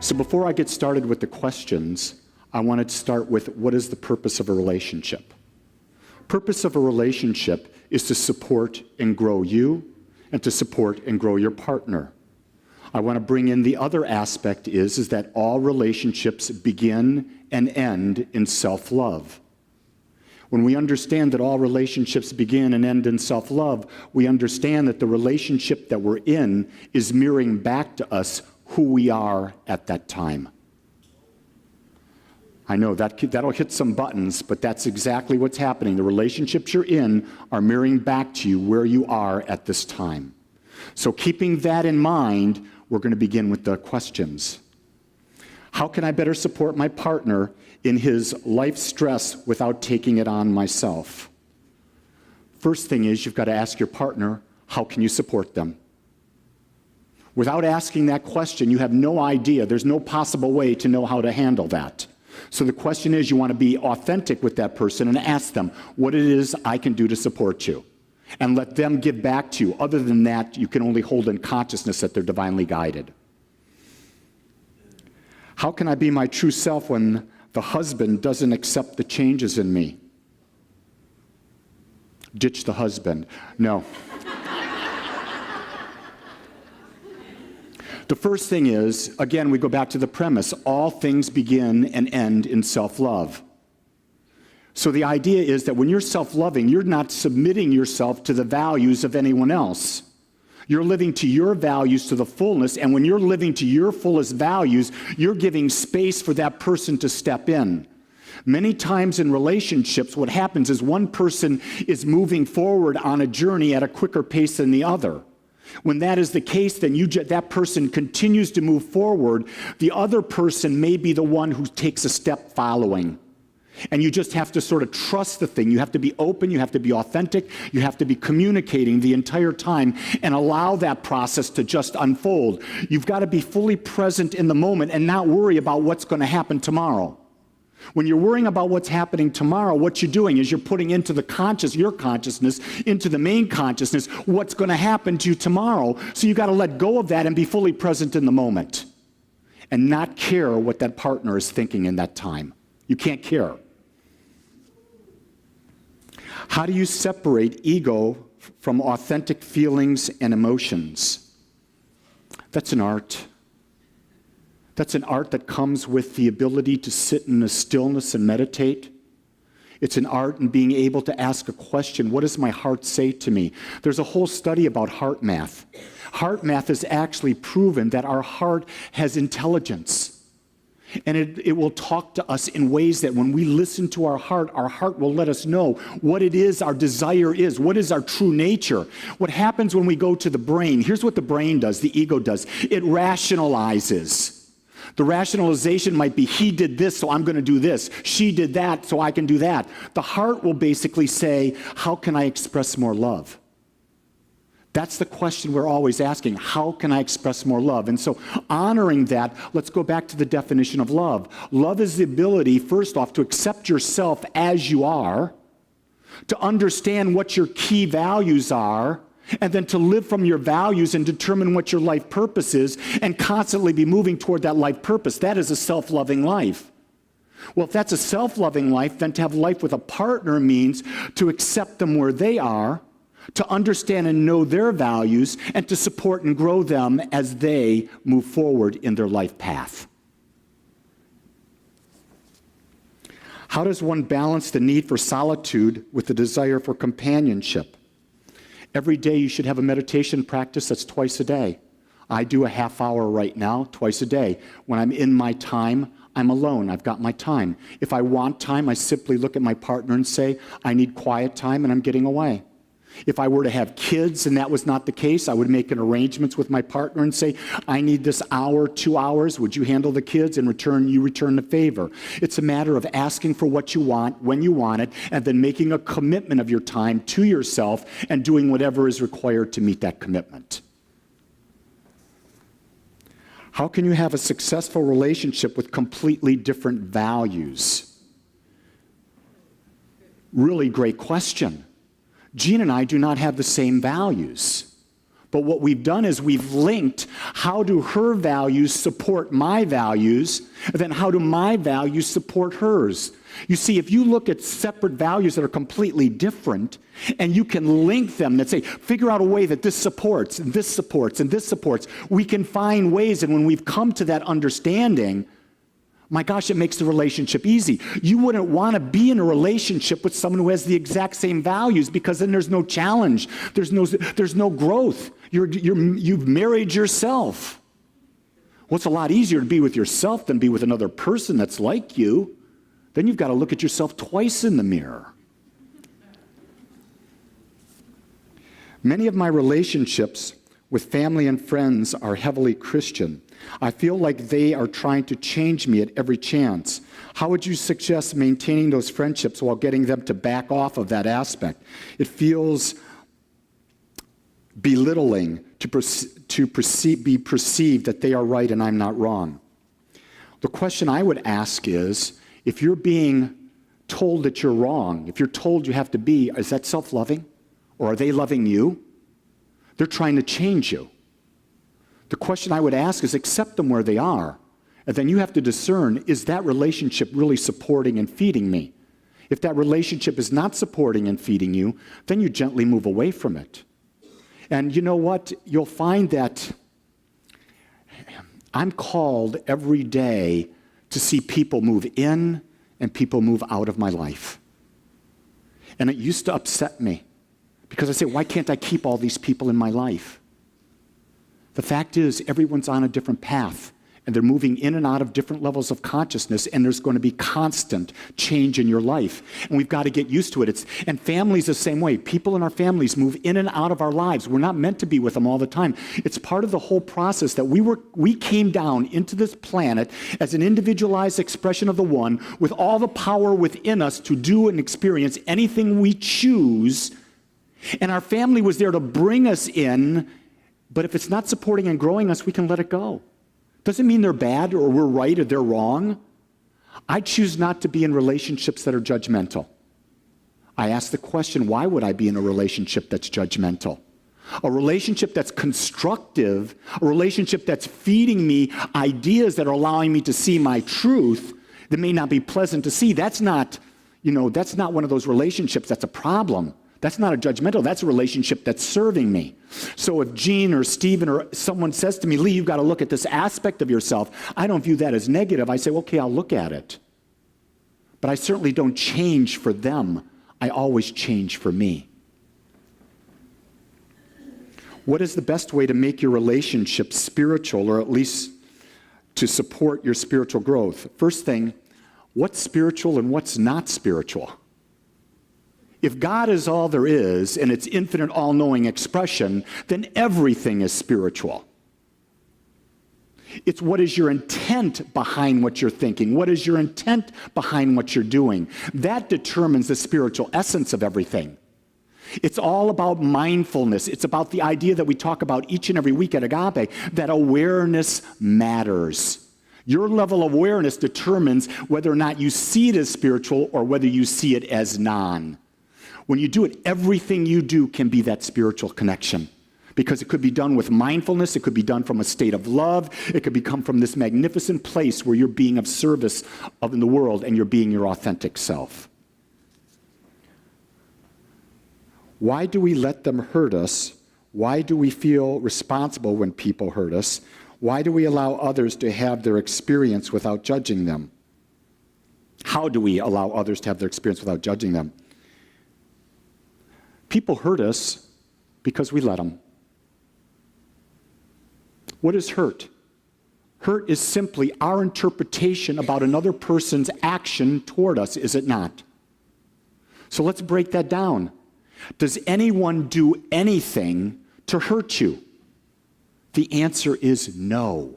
So before I get started with the questions, I wanted to start with what is the purpose of a relationship? Purpose of a relationship is to support and grow you and to support and grow your partner. I want to bring in the other aspect is that all relationships begin and end in self-love. When we understand that all relationships begin and end in self-love, we understand that the relationship that we're in is mirroring back to us who we are at that time. I know that'll hit some buttons, but that's exactly what's happening. The relationships you're in are mirroring back to you where you are at this time. So keeping that in mind, we're going to begin with the questions. How can I better support my partner in his life stress without taking it on myself? First thing is you've got to ask your partner, how can you support them? Without asking that question, you have no idea. There's no possible way to know how to handle that. So the question is, you want to be authentic with that person and ask them what it is I can do to support you. And let them give back to you. Other than that, you can only hold in consciousness that they're divinely guided. How can I be my true self when the husband doesn't accept the changes in me? Ditch the husband. No. The first thing is, again, we go back to the premise, all things begin and end in self-love. So the idea is that when you're self-loving, you're not submitting yourself to the values of anyone else. You're living to your values to the fullness, and when you're living to your fullest values, you're giving space for that person to step in. Many times in relationships, what happens is one person is moving forward on a journey at a quicker pace than the other. When that is the case, then that person continues to move forward. The other person may be the one who takes a step following. And you just have to sort of trust the thing. You have to be open. You have to be authentic. You have to be communicating the entire time and allow that process to just unfold. You've got to be fully present in the moment and not worry about what's going to happen tomorrow. When you're worrying about what's happening tomorrow, what you're doing is you're putting into your consciousness, into the main consciousness, what's going to happen to you tomorrow. So you've got to let go of that and be fully present in the moment and not care what that partner is thinking in that time. You can't care. How do you separate ego from authentic feelings and emotions? That's an art. That's an art that comes with the ability to sit in a stillness and meditate. It's an art in being able to ask a question, what does my heart say to me? There's a whole study about heart math. Heart math has actually proven that our heart has intelligence. And it will talk to us in ways that when we listen to our heart will let us know what it is our desire is, what is our true nature. What happens when we go to the brain, here's what the brain does, the ego does. It rationalizes. The rationalization might be, he did this, so I'm going to do this. She did that, so I can do that. The heart will basically say, how can I express more love? That's the question we're always asking. How can I express more love? And so honoring that, let's go back to the definition of love. Love is the ability, first off, to accept yourself as you are, to understand what your key values are, and then to live from your values and determine what your life purpose is and constantly be moving toward that life purpose. That is a self-loving life. Well, if that's a self-loving life, then to have life with a partner means to accept them where they are, to understand and know their values, and to support and grow them as they move forward in their life path. How does one balance the need for solitude with the desire for companionship? Every day you should have a meditation practice that's twice a day. I do a half hour right now, twice a day. When I'm in my time, I'm alone. I've got my time. If I want time, I simply look at my partner and say, I need quiet time and I'm getting away. If I were to have kids and that was not the case, I would make an arrangements with my partner and say, I need this hour, 2 hours. Would you handle the kids? In return, you return the favor. It's a matter of asking for what you want, when you want it, and then making a commitment of your time to yourself and doing whatever is required to meet that commitment. How can you have a successful relationship with completely different values? Really great question. Jean and I do not have the same values, But what we've done is we've linked how do her values support my values, and then how do my values support hers. You see, if you look at separate values that are completely different, and you can link them that say, figure out a way that this supports, and this supports, and this supports, we can find ways, and when we've come to that understanding, my gosh, it makes the relationship easy. You wouldn't want to be in a relationship with someone who has the exact same values, because then there's no challenge. There's no growth. You've married yourself. Well, it's a lot easier to be with yourself than be with another person that's like you. Then you've got to look at yourself twice in the mirror. Many of my relationships with family and friends are heavily Christian. I feel like they are trying to change me at every chance. How would you suggest maintaining those friendships while getting them to back off of that aspect? It feels belittling to be perceived that they are right and I'm not wrong. The question I would ask is, if you're being told that you're wrong, if you're told you have to be, is that self-loving? Or are they loving you? They're trying to change you. The question I would ask is, accept them where they are. And then you have to discern, is that relationship really supporting and feeding me? If that relationship is not supporting and feeding you, then you gently move away from it. And you know what? You'll find that I'm called every day to see people move in and people move out of my life. And it used to upset me because I say, why can't I keep all these people in my life? The fact is, everyone's on a different path, and they're moving in and out of different levels of consciousness, and there's going to be constant change in your life. And we've got to get used to it. And families the same way. People in our families move in and out of our lives. We're not meant to be with them all the time. It's part of the whole process that we came down into this planet as an individualized expression of the one with all the power within us to do and experience anything we choose. And our family was there to bring us in, but if it's not supporting and growing us, we can let it go. Doesn't mean they're bad or we're right or they're wrong. I choose not to be in relationships that are judgmental. I ask the question, why would I be in a relationship that's judgmental? A relationship that's constructive, a relationship that's feeding me ideas that are allowing me to see my truth that may not be pleasant to see. That's not one of those relationships that's a problem. That's not a judgmental, that's a relationship that's serving me. So if Gene or Stephen or someone says to me, Lee, you've got to look at this aspect of yourself, I don't view that as negative. I say, okay, I'll look at it. But I certainly don't change for them. I always change for me. What is the best way to make your relationship spiritual, or at least to support your spiritual growth? First thing, what's spiritual and what's not spiritual? If God is all there is, and it's infinite, all-knowing expression, then everything is spiritual. It's what is your intent behind what you're thinking? What is your intent behind what you're doing? That determines the spiritual essence of everything. It's all about mindfulness. It's about the idea that we talk about each and every week at Agape, that awareness matters. Your level of awareness determines whether or not you see it as spiritual or whether you see it as non. When you do it, everything you do can be that spiritual connection. Because it could be done with mindfulness, it could be done from a state of love, it could become from this magnificent place where you're being of service in the world and you're being your authentic self. Why do we let them hurt us? Why do we feel responsible when people hurt us? Why do we allow others to have their experience without judging them? How do we allow others to have their experience without judging them? People hurt us because we let them. What is hurt? Hurt is simply our interpretation about another person's action toward us, is it not? So let's break that down. Does anyone do anything to hurt you? The answer is no.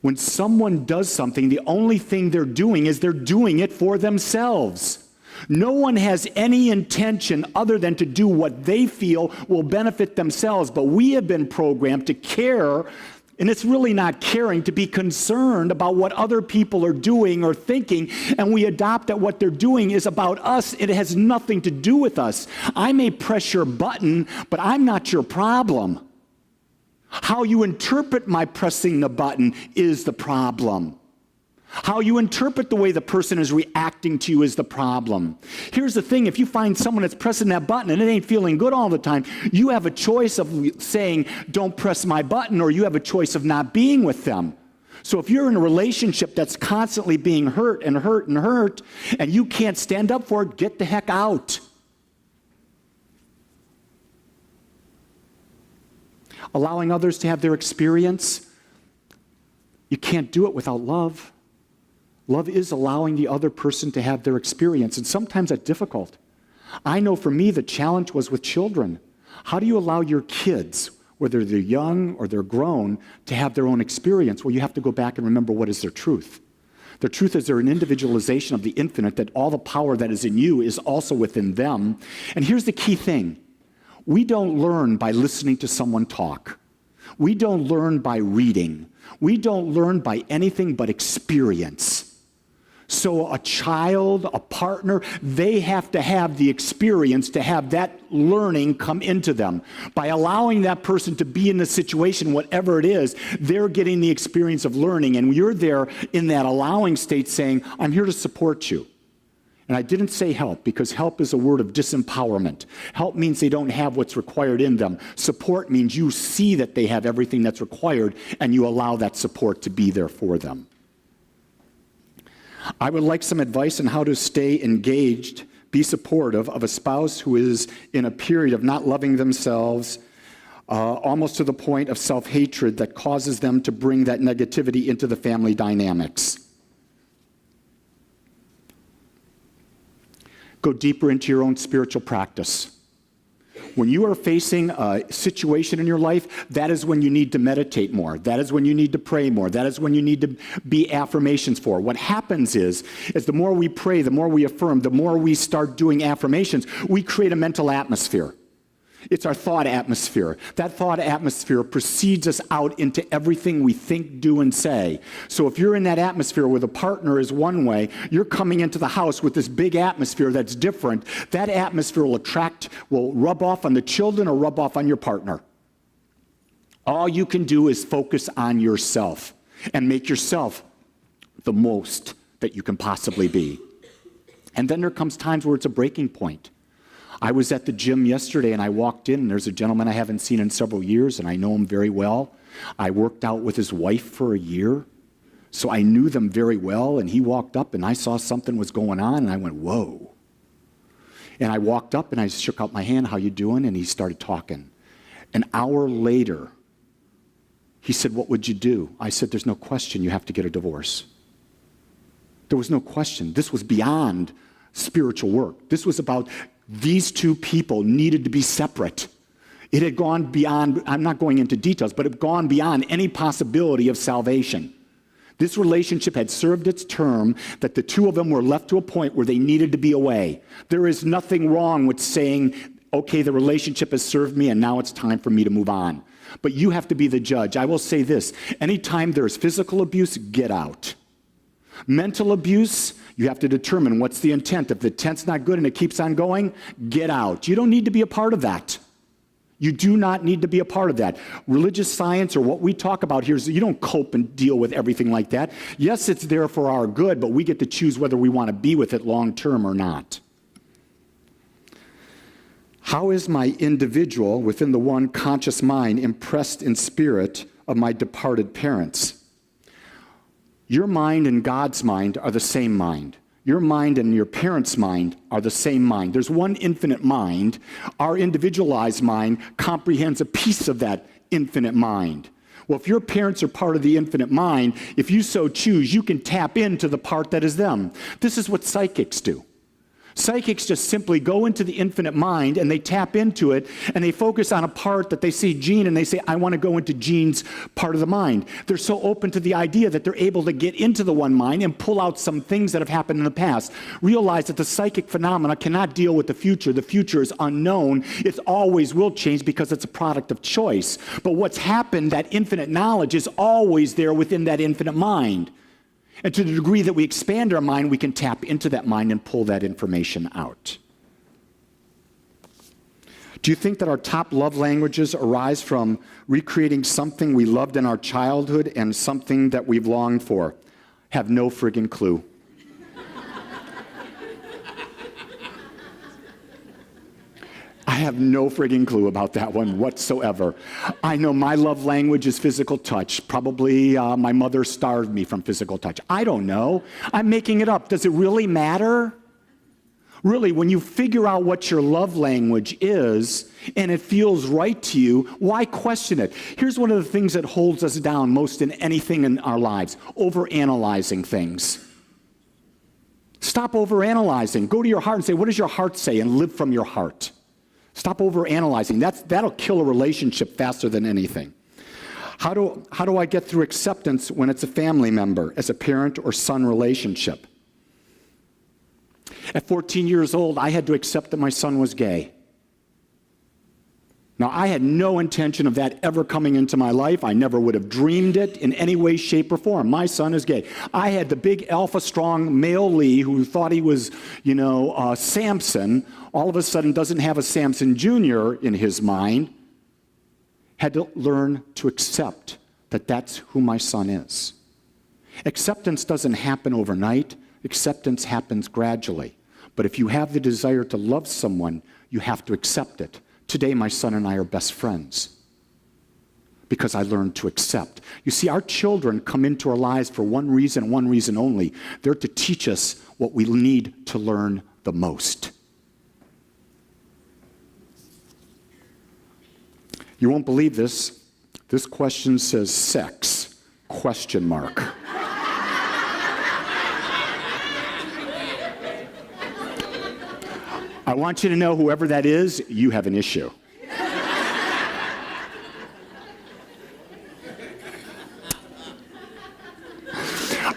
When someone does something, the only thing they're doing is they're doing it for themselves. No one has any intention other than to do what they feel will benefit themselves, but we have been programmed to care, and it's really not caring, to be concerned about what other people are doing or thinking, and we adopt that what they're doing is about us. It has nothing to do with us. I may press your button, but I'm not your problem. How you interpret my pressing the button is the problem. How you interpret the way the person is reacting to you is the problem. Here's the thing, if you find someone that's pressing that button and it ain't feeling good all the time, you have a choice of saying, don't press my button, or you have a choice of not being with them. So if you're in a relationship that's constantly being hurt and hurt and hurt, and you can't stand up for it, get the heck out. Allowing others to have their experience, you can't do it without love. Love is allowing the other person to have their experience, and sometimes that's difficult. I know for me the challenge was with children. How do you allow your kids, whether they're young or they're grown, to have their own experience? Well, you have to go back and remember what is their truth. Their truth is they're an individualization of the infinite, that all the power that is in you is also within them. And here's the key thing. We don't learn by listening to someone talk. We don't learn by reading. We don't learn by anything but experience. So a child, a partner, they have to have the experience to have that learning come into them. By allowing that person to be in the situation, whatever it is, they're getting the experience of learning. And you're there in that allowing state saying, I'm here to support you. And I didn't say help, because help is a word of disempowerment. Help means they don't have what's required in them. Support means you see that they have everything that's required, and you allow that support to be there for them. I would like some advice on how to stay engaged, be supportive of a spouse who is in a period of not loving themselves, almost to the point of self-hatred that causes them to bring that negativity into the family dynamics. Go deeper into your own spiritual practice. When you are facing a situation in your life, that is when you need to meditate more. That is when you need to pray more. That is when you need to be affirmations for. What happens is the more we pray, the more we affirm, the more we start doing affirmations, we create a mental atmosphere. It's our thought atmosphere. That thought atmosphere precedes us out into everything we think, do, and say. So if you're in that atmosphere where the partner is one way, you're coming into the house with this big atmosphere that's different. That atmosphere will rub off on the children or rub off on your partner. All you can do is focus on yourself and make yourself the most that you can possibly be. And then there comes times where it's a breaking point. I was at the gym yesterday and I walked in and there's a gentleman I haven't seen in several years and I know him very well. I worked out with his wife for a year, so I knew them very well, and he walked up and I saw something was going on and I went, whoa. And I walked up and I shook out my hand, how you doing? And he started talking. An hour later, he said, what would you do? I said, there's no question you have to get a divorce. There was no question. This was beyond spiritual work. This was about these two people needed to be separate. It had gone beyond, I'm not going into details, but it had gone beyond any possibility of salvation. This relationship had served its term, that the two of them were left to a point where they needed to be away. There is nothing wrong with saying, okay, the relationship has served me and now it's time for me to move on. But you have to be the judge. I will say this, anytime there's physical abuse, get out. Mental abuse, you have to determine what's the intent. If the intent's not good and it keeps on going, get out. You don't need to be a part of that. You do not need to be a part of that. Religious science, or what we talk about here, is you don't cope and deal with everything like that. Yes, it's there for our good, but we get to choose whether we want to be with it long term or not. How is my individual within the one conscious mind impressed in spirit of my departed parents? Your mind and God's mind are the same mind. Your mind and your parents' mind are the same mind. There's one infinite mind. Our individualized mind comprehends a piece of that infinite mind. Well, if your parents are part of the infinite mind, if you so choose, you can tap into the part that is them. This is what psychics do. Psychics just simply go into the infinite mind and they tap into it and they focus on a part that they see Gene and they say, I want to go into Gene's part of the mind. They're so open to the idea that they're able to get into the one mind and pull out some things that have happened in the past. Realize that the psychic phenomena cannot deal with the future. The future is unknown. It always will change because it's a product of choice. But what's happened, that infinite knowledge, is always there within that infinite mind. And to the degree that we expand our mind, we can tap into that mind and pull that information out. Do you think that our top love languages arise from recreating something we loved in our childhood and something that we've longed for? Have no friggin' clue. I have no friggin' clue about that one whatsoever. I know my love language is physical touch. Probably my mother starved me from physical touch. I don't know. I'm making it up. Does it really matter? Really, when you figure out what your love language is and it feels right to you, why question it? Here's one of the things that holds us down most in anything in our lives: overanalyzing things. Stop overanalyzing. Go to your heart and say, what does your heart say? And live from your heart. Stop overanalyzing. That'll kill a relationship faster than anything. How do I get through acceptance when it's a family member, as a parent or son relationship? At 14 years old, I had to accept that my son was gay. Now, I had no intention of that ever coming into my life. I never would have dreamed it in any way, shape, or form. My son is gay. I had the big alpha strong male Lee who thought he was, Samson, all of a sudden doesn't have a Samson Jr. in his mind, had to learn to accept that that's who my son is. Acceptance doesn't happen overnight. Acceptance happens gradually. But if you have the desire to love someone, you have to accept it. Today, my son and I are best friends because I learned to accept. You see, our children come into our lives for one reason only. They're to teach us what we need to learn the most. You won't believe this. This question says sex, question mark. I want you to know, whoever that is, you have an issue.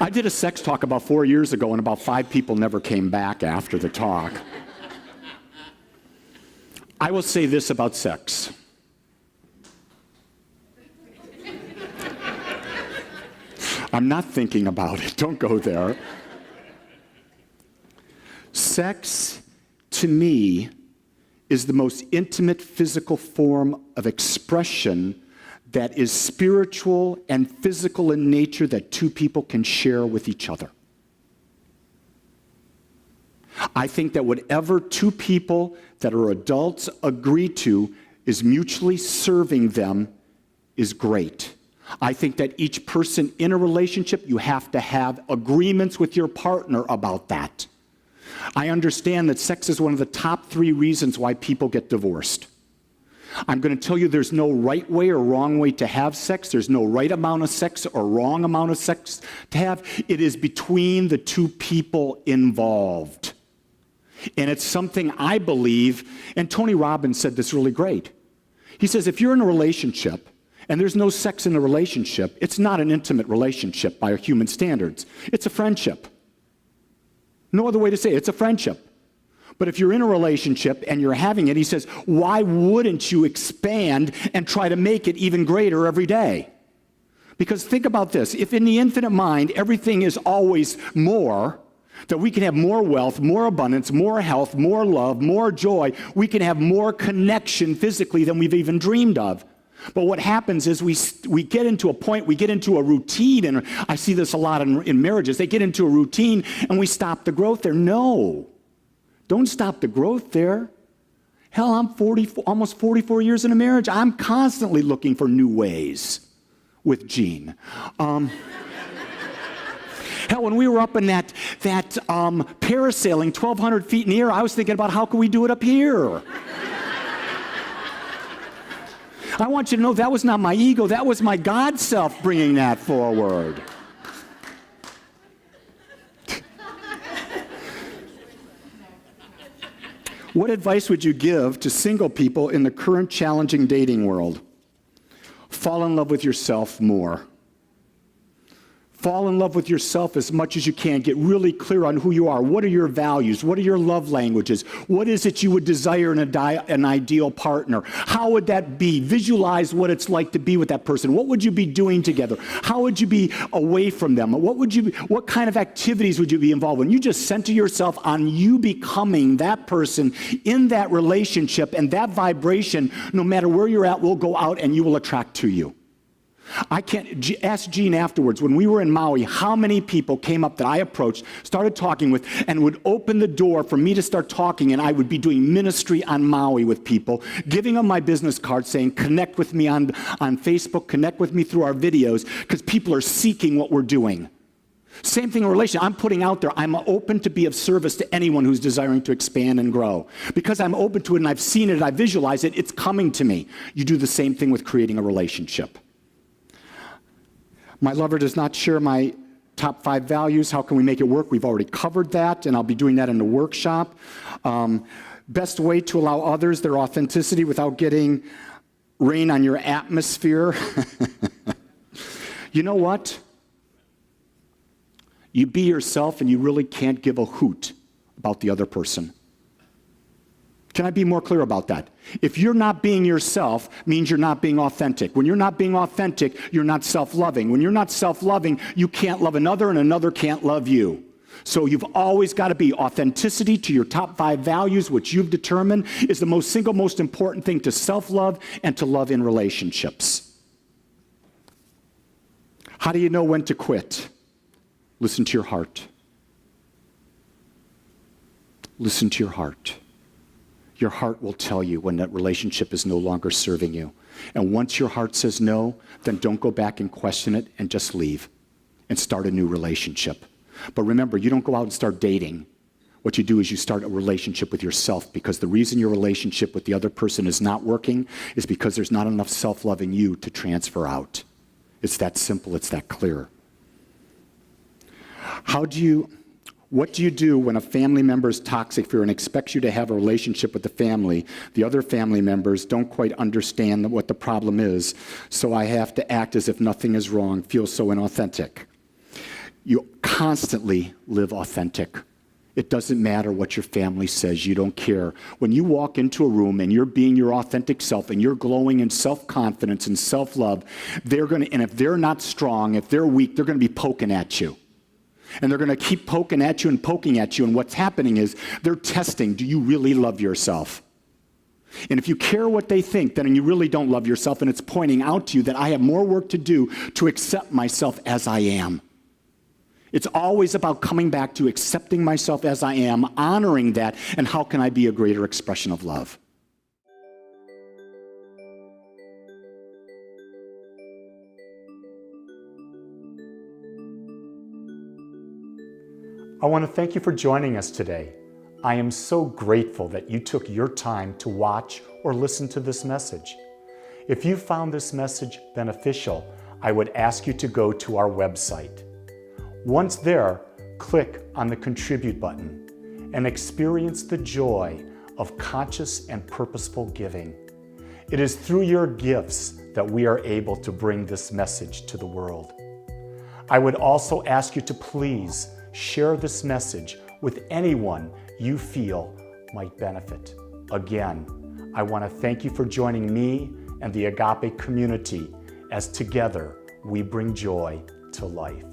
I did a sex talk about 4 years ago, and about 5 people never came back after the talk. I will say this about sex. I'm not thinking about it. Don't go there. Sex, to me, is the most intimate physical form of expression that is spiritual and physical in nature that two people can share with each other. I think that whatever two people that are adults agree to is mutually serving them is great. I think that each person in a relationship, you have to have agreements with your partner about that. I understand that sex is one of the top 3 reasons why people get divorced. I'm going to tell you there's no right way or wrong way to have sex. There's no right amount of sex or wrong amount of sex to have. It is between the two people involved. And it's something I believe, and Tony Robbins said this really great. He says, if you're in a relationship and there's no sex in the relationship, it's not an intimate relationship by human standards. It's a friendship. No other way to say it. It's a friendship. But if you're in a relationship and you're having it, he says, why wouldn't you expand and try to make it even greater every day? Because think about this. If in the infinite mind everything is always more, that we can have more wealth, more abundance, more health, more love, more joy, we can have more connection physically than we've even dreamed of. But what happens is we get into a point, we get into a routine, and I see this a lot in marriages. They get into a routine, and we stop the growth there. No, don't stop the growth there. Hell, I'm almost 44 years in a marriage. I'm constantly looking for new ways with Gene. Hell, when we were up in that parasailing 1,200 feet in the air, I was thinking about how can we do it up here? I want you to know that was not my ego. That was my God self bringing that forward. What advice would you give to single people in the current challenging dating world? Fall in love with yourself more. Fall in love with yourself as much as you can. Get really clear on who you are. What are your values? What are your love languages? What is it you would desire in an ideal partner? How would that be? Visualize what it's like to be with that person. What would you be doing together? How would you be away from them? What kind of activities would you be involved in? You just center yourself on you becoming that person in that relationship, and that vibration, no matter where you're at, will go out and you will attract to you. I can't ask Gene afterwards, when we were in Maui, how many people came up that I approached, started talking with, and would open the door for me to start talking, and I would be doing ministry on Maui with people, giving them my business card saying, connect with me on Facebook, connect with me through our videos, because people are seeking what we're doing. Same thing in relation. I'm putting out there, I'm open to be of service to anyone who's desiring to expand and grow. Because I'm open to it and I've seen it, I visualize it, it's coming to me. You do the same thing with creating a relationship. My lover does not share my top 5 values. How can we make it work? We've already covered that, and I'll be doing that in the workshop. Best way to allow others their authenticity without getting rain on your atmosphere. You know what? You be yourself, and you really can't give a hoot about the other person. Can I be more clear about that? If you're not being yourself, means you're not being authentic. When you're not being authentic, you're not self-loving. When you're not self-loving, you can't love another, and another can't love you. So you've always got to be authenticity to your top 5 values, which you've determined is the single most important thing to self-love and to love in relationships. How do you know when to quit? Listen to your heart. Listen to your heart. Your heart will tell you when that relationship is no longer serving you. And once your heart says no, then don't go back and question it and just leave and start a new relationship. But remember, you don't go out and start dating. What you do is you start a relationship with yourself, because the reason your relationship with the other person is not working is because there's not enough self-love in you to transfer out. It's that simple, it's that clear. What do you do when a family member is toxic for you and expects you to have a relationship with the family? The other family members don't quite understand what the problem is, so I have to act as if nothing is wrong, feel so inauthentic. You constantly live authentic. It doesn't matter what your family says, you don't care. When you walk into a room and you're being your authentic self and you're glowing in self-confidence and self-love, and if they're not strong, if they're weak, they're going to be poking at you. And they're going to keep poking at you and poking at you. And what's happening is they're testing, do you really love yourself? And if you care what they think, then you really don't love yourself. And it's pointing out to you that I have more work to do to accept myself as I am. It's always about coming back to accepting myself as I am, honoring that, and how can I be a greater expression of love? I want to thank you for joining us today. I am so grateful that you took your time to watch or listen to this message. If you found this message beneficial, I would ask you to go to our website. Once there, click on the Contribute button and experience the joy of conscious and purposeful giving. It is through your gifts that we are able to bring this message to the world. I would also ask you to please share this message with anyone you feel might benefit. Again, I want to thank you for joining me and the Agape community as together we bring joy to life.